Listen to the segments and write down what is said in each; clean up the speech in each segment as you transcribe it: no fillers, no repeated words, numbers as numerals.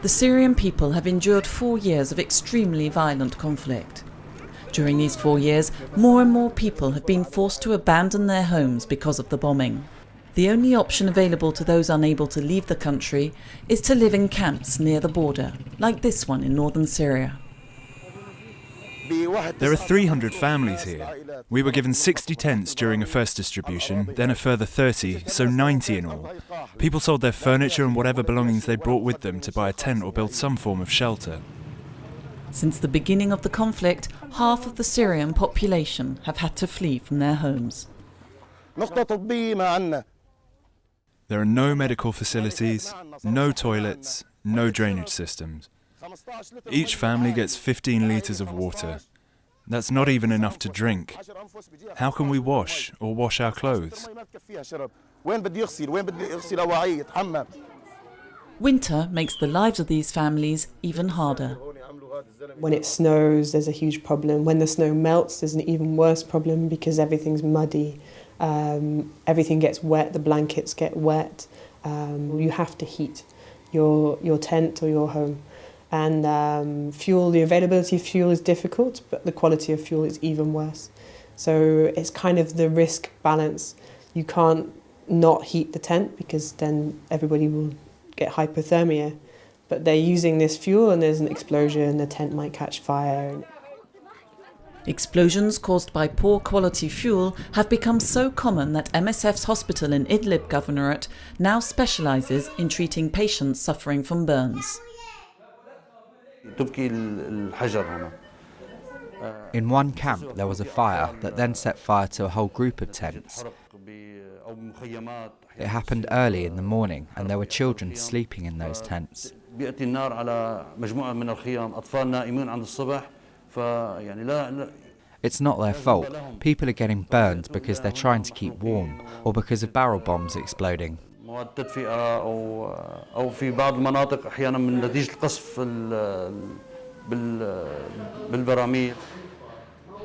The Syrian people have endured 4 years of extremely violent conflict. During these 4 years, more and more people have been forced to abandon their homes because of the bombing. The only option available to those unable to leave the country is to live in camps near the border, like this one in northern Syria. There are 300 families here. We were given 60 tents during a first distribution, then a further 30, so 90 in all. People sold their furniture and whatever belongings they brought with them to buy a tent or build some form of shelter. Since the beginning of the conflict, half of the Syrian population have had to flee from their homes. There are no medical facilities, no toilets, no drainage systems. Each family gets 15 litres of water. That's not even enough to drink. How can we wash or wash our clothes? Winter makes the lives of these families even harder. When it snows, there's a huge problem. When the snow melts, there's an even worse problem because everything's muddy. Everything gets wet, the blankets get wet. You have to heat your tent or your home. And fuel, the availability of fuel is difficult, but the quality of fuel is even worse. So it's kind of the risk balance. You can't not heat the tent because then everybody will get hypothermia. But they're using this fuel and there's an explosion, the tent might catch fire. Explosions caused by poor quality fuel have become so common that MSF's hospital in Idlib Governorate now specialises in treating patients suffering from burns. In one camp there was a fire that then set fire to a whole group of tents. It happened early in the morning and there were children sleeping in those tents. It's not their fault. People are getting burned because they're trying to keep warm or because of barrel bombs exploding.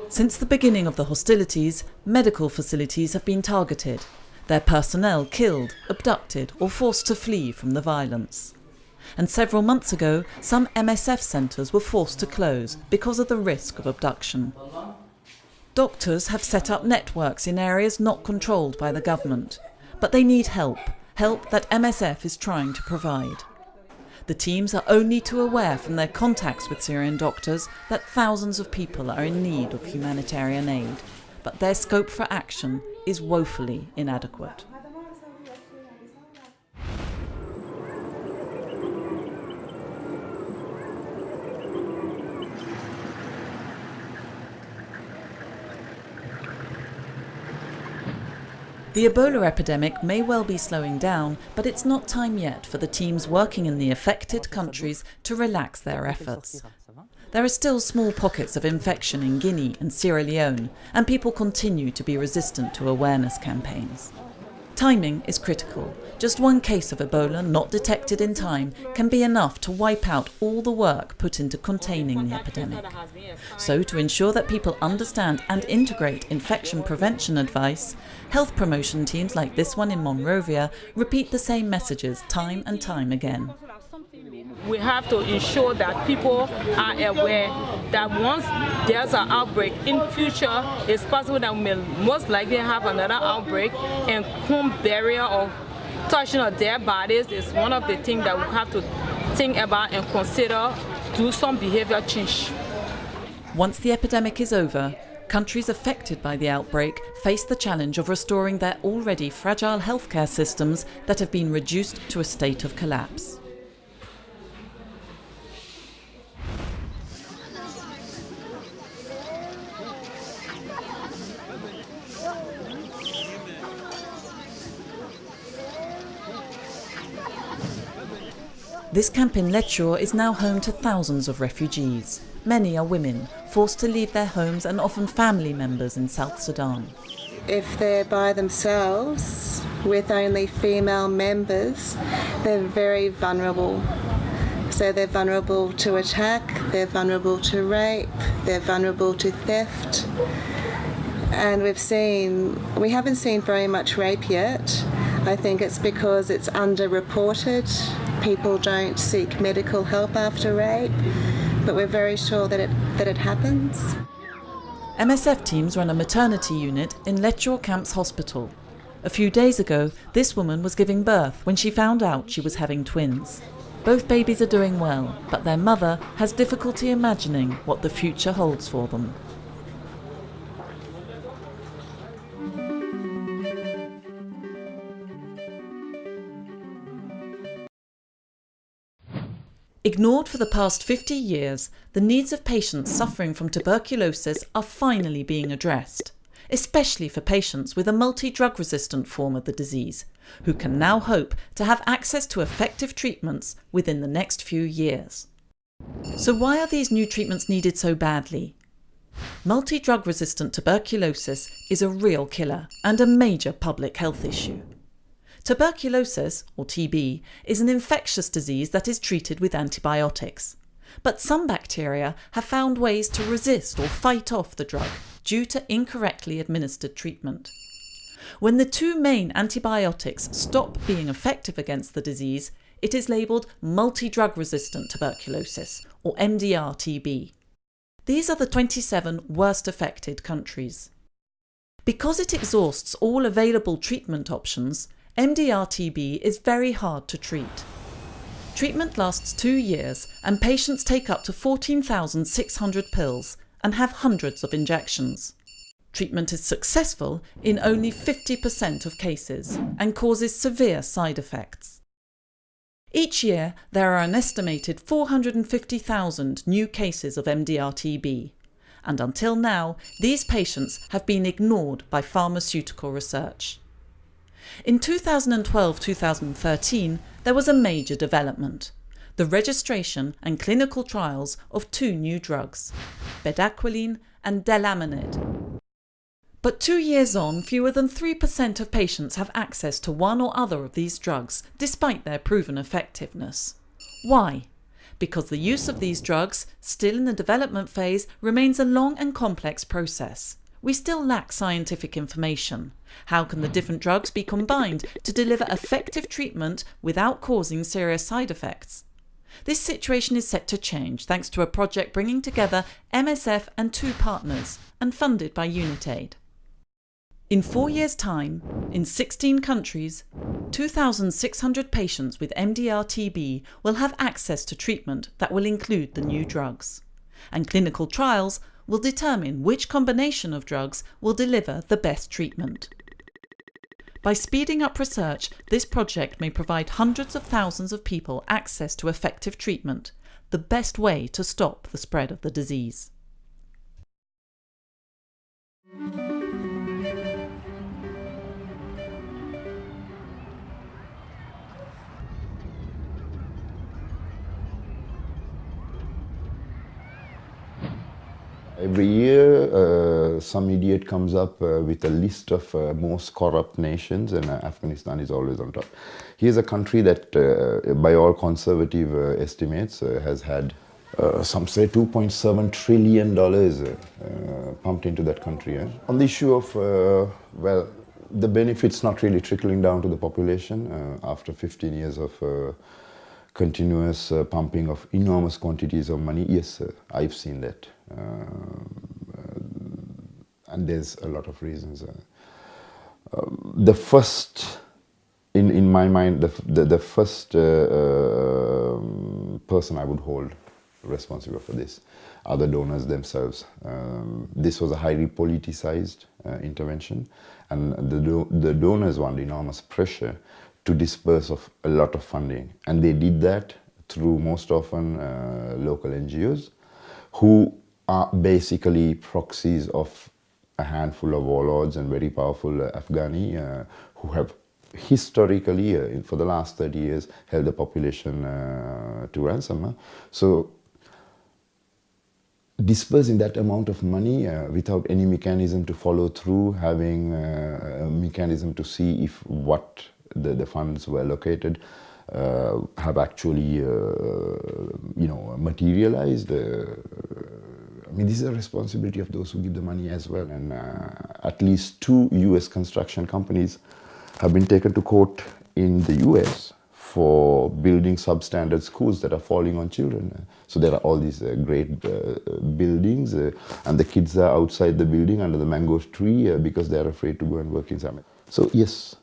Since the beginning of the hostilities, medical facilities have been targeted, their personnel killed, abducted or forced to flee from the violence. And several months ago, some MSF centres were forced to close because of the risk of abduction. Doctors have set up networks in areas not controlled by the government, but they need help that MSF is trying to provide. The teams are only too aware from their contacts with Syrian doctors that thousands of people are in need of humanitarian aid, but their scope for action is woefully inadequate. The Ebola epidemic may well be slowing down, but it's not time yet for the teams working in the affected countries to relax their efforts. There are still small pockets of infection in Guinea and Sierra Leone, and people continue to be resistant to awareness campaigns. Timing is critical. Just one case of Ebola not detected in time can be enough to wipe out all the work put into containing the epidemic. So, to ensure that people understand and integrate infection prevention advice, health promotion teams like this one in Monrovia repeat the same messages time and time again. We have to ensure that people are aware that once there's an outbreak in future, it's possible that we may most likely have another outbreak, and home burial or touching of their bodies is one of the things that we have to think about and consider, do some behavior change. Once the epidemic is over, countries affected by the outbreak face the challenge of restoring their already fragile healthcare systems that have been reduced to a state of collapse. This camp in Lechur is now home to thousands of refugees. Many are women, forced to leave their homes and often family members in South Sudan. If they're by themselves, with only female members, they're very vulnerable. So they're vulnerable to attack, they're vulnerable to rape, they're vulnerable to theft. And we haven't seen very much rape yet. I think it's because it's underreported. people don't seek medical help after rape, but we're very sure that it happens. MSF teams run a maternity unit in Letchore Camps Hospital. A few days ago, this woman was giving birth when she found out she was having twins. Both babies are doing well, but their mother has difficulty imagining what the future holds for them. Ignored for the past 50 years, the needs of patients suffering from tuberculosis are finally being addressed, especially for patients with a multi-drug resistant form of the disease, who can now hope to have access to effective treatments within the next few years. So why are these new treatments needed so badly? Multi-drug resistant tuberculosis is a real killer and a major public health issue. Tuberculosis, or TB, is an infectious disease that is treated with antibiotics. But some bacteria have found ways to resist or fight off the drug due to incorrectly administered treatment. When the two main antibiotics stop being effective against the disease, it is labelled multi-drug resistant tuberculosis, or MDR-TB. These are the 27 worst affected countries. Because it exhausts all available treatment options, MDR-TB is very hard to treat. Treatment lasts 2 years and patients take up to 14,600 pills and have hundreds of injections. Treatment is successful in only 50% of cases and causes severe side effects. Each year there are an estimated 450,000 new cases of MDR-TB, and until now these patients have been ignored by pharmaceutical research. In 2012-2013, there was a major development: the registration and clinical trials of 2 new drugs, bedaquiline and delamanid. But 2 years on, fewer than 3% of patients have access to one or other of these drugs, despite their proven effectiveness. Why? Because the use of these drugs, still in the development phase, remains a long and complex process. We still lack scientific information. How can the different drugs be combined to deliver effective treatment without causing serious side effects? This situation is set to change thanks to a project bringing together MSF and 2 partners and funded by UnitAid. In 4 years' time, in 16 countries, 2,600 patients with MDR-TB will have access to treatment that will include the new drugs, and clinical trials will determine which combination of drugs will deliver the best treatment. By speeding up research, this project may provide hundreds of thousands of people access to effective treatment, the best way to stop the spread of the disease. Every year, some idiot comes up with a list of most corrupt nations, and Afghanistan is always on top. Here's a country that, by all conservative estimates, has had, some say, $2.7 trillion pumped into that country. On the issue of, well, the benefits not really trickling down to the population after 15 years of continuous pumping of enormous quantities of money. Yes, I've seen that. And there's a lot of reasons. The first, in my mind, the first person I would hold responsible for this are the donors themselves. This was a highly politicized intervention, and the donors were under enormous pressure to disperse of a lot of funding, and they did that through most often local NGOs, who are basically proxies of a handful of warlords and very powerful Afghani who have historically, for the last 30 years, held the population to ransom. So dispersing that amount of money without any mechanism to follow through, having a mechanism to see if what the funds were allocated have actually materialized. I mean, this is a responsibility of those who give the money as well. And at least 2 US construction companies have been taken to court in the US for building substandard schools that are falling on children. So there are all these great buildings, and the kids are outside the building under the mango tree because they are afraid to go and work inside. So yes,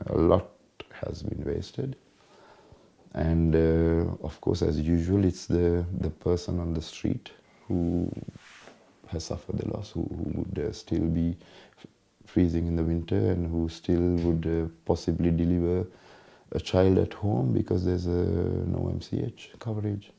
a lot has been wasted. And of course, as usual, it's the person on the street who has suffered the loss, who would still be freezing in the winter and who still would possibly deliver a child at home because there's no MCH coverage.